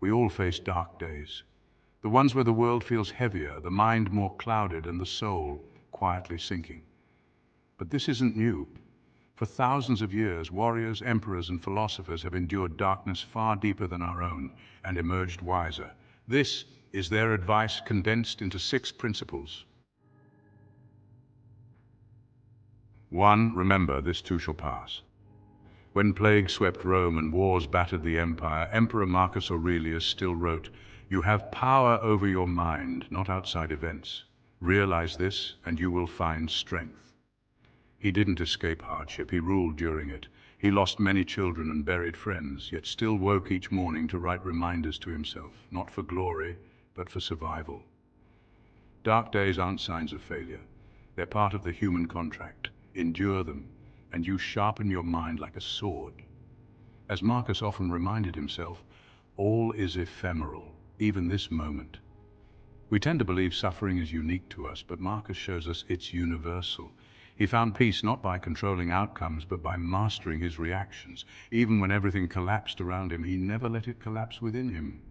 We all face dark days. The ones where the world feels heavier, the mind more clouded, and the soul quietly sinking. But this isn't new. For thousands of years, warriors, emperors, and philosophers have endured darkness far deeper than our own and emerged wiser. This is their advice condensed into 6 principles. 1. Remember, this too shall pass. When plague swept Rome and wars battered the empire, Emperor Marcus Aurelius still wrote, "You have power over your mind, not outside events. Realize this, and you will find strength." He didn't escape hardship, he ruled during it. He lost many children and buried friends, yet still woke each morning to write reminders to himself, not for glory, but for survival. Dark days aren't signs of failure. They're part of the human contract. Endure them, and you sharpen your mind like a sword. As Marcus often reminded himself, all is ephemeral, even this moment. We tend to believe suffering is unique to us, but Marcus shows us it's universal. He found peace not by controlling outcomes, but by mastering his reactions. Even when everything collapsed around him, he never let it collapse within him.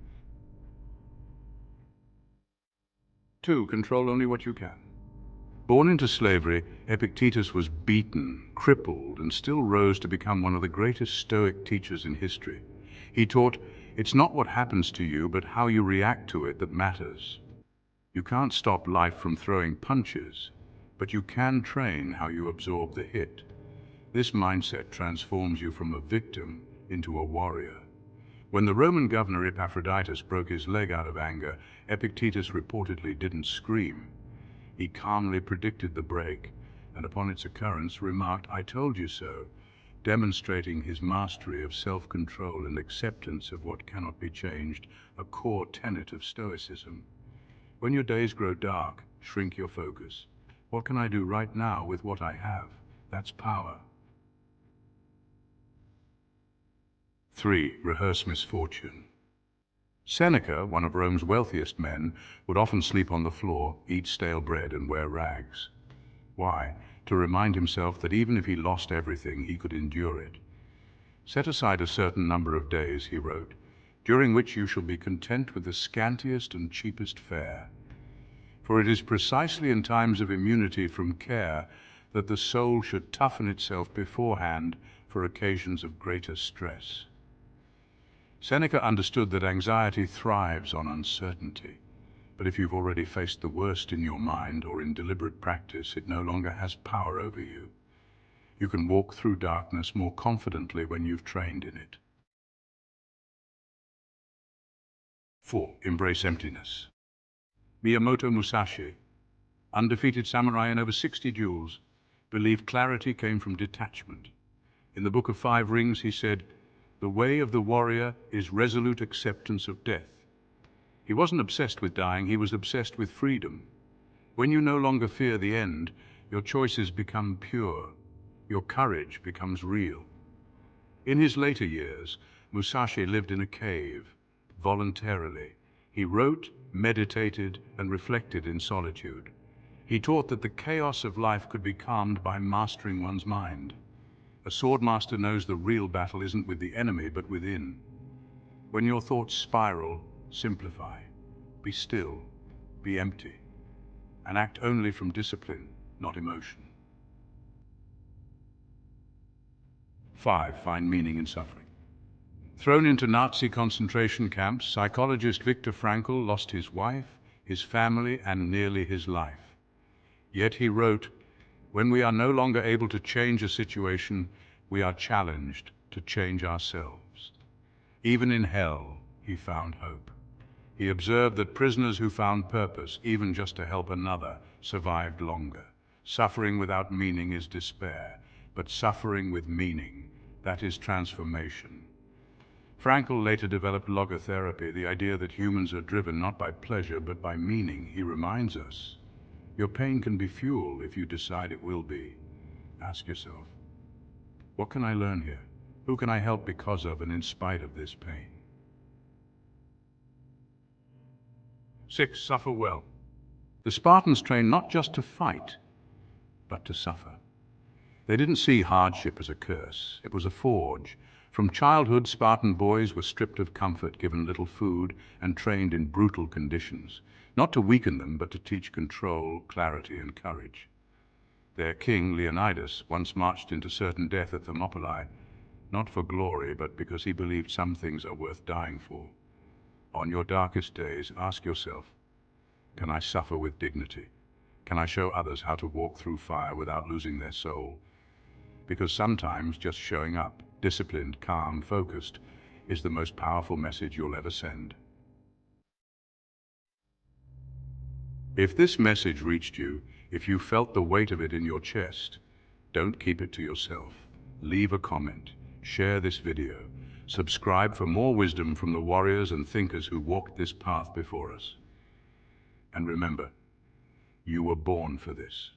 2. Control only what you can. Born into slavery, Epictetus was beaten, crippled, and still rose to become one of the greatest Stoic teachers in history. He taught, it's not what happens to you, but how you react to it that matters. You can't stop life from throwing punches, but you can train how you absorb the hit. This mindset transforms you from a victim into a warrior. When the Roman governor Epaphroditus broke his leg out of anger, Epictetus reportedly didn't scream. He calmly predicted the break, and upon its occurrence remarked, "I told you so," demonstrating his mastery of self-control and acceptance of what cannot be changed, a core tenet of Stoicism. When your days grow dark, shrink your focus. What can I do right now with what I have? That's power. 3. Rehearse misfortune. Seneca, one of Rome's wealthiest men, would often sleep on the floor, eat stale bread, and wear rags. Why? To remind himself that even if he lost everything, he could endure it. "Set aside a certain number of days," he wrote, "during which you shall be content with the scantiest and cheapest fare. For it is precisely in times of immunity from care that the soul should toughen itself beforehand for occasions of greater stress." Seneca understood that anxiety thrives on uncertainty, but if you've already faced the worst in your mind or in deliberate practice, it no longer has power over you. You can walk through darkness more confidently when you've trained in it. 4. Embrace emptiness. Miyamoto Musashi, undefeated samurai in over 60 duels, believed clarity came from detachment. In the Book of 5 Rings, he said, "The way of the warrior is resolute acceptance of death." He wasn't obsessed with dying, he was obsessed with freedom. When you no longer fear the end, your choices become pure. Your courage becomes real. In his later years, Musashi lived in a cave, voluntarily. He wrote, meditated, and reflected in solitude. He taught that the chaos of life could be calmed by mastering one's mind. A swordmaster knows the real battle isn't with the enemy, but within. When your thoughts spiral, simplify. Be still, be empty, and act only from discipline, not emotion. 5. Find meaning in suffering. Thrown into Nazi concentration camps, psychologist Viktor Frankl lost his wife, his family, and nearly his life. Yet he wrote, "When we are no longer able to change a situation, we are challenged to change ourselves." Even in hell, he found hope. He observed that prisoners who found purpose, even just to help another, survived longer. Suffering without meaning is despair, but suffering with meaning, that is transformation. Frankl later developed logotherapy, the idea that humans are driven not by pleasure, but by meaning. He reminds us, your pain can be fuel if you decide it will be. Ask yourself, what can I learn here? Who can I help because of and in spite of this pain? 6. Suffer well. The Spartans trained not just to fight, but to suffer. They didn't see hardship as a curse. It was a forge. From childhood, Spartan boys were stripped of comfort, given little food, and trained in brutal conditions, not to weaken them, but to teach control, clarity, and courage. Their king, Leonidas, once marched into certain death at Thermopylae, not for glory, but because he believed some things are worth dying for. On your darkest days, ask yourself, can I suffer with dignity? Can I show others how to walk through fire without losing their soul? Because sometimes just showing up, disciplined, calm, focused, is the most powerful message you'll ever send. If this message reached you, if you felt the weight of it in your chest, don't keep it to yourself. Leave a comment, share this video, subscribe for more wisdom from the warriors and thinkers who walked this path before us. And remember, you were born for this.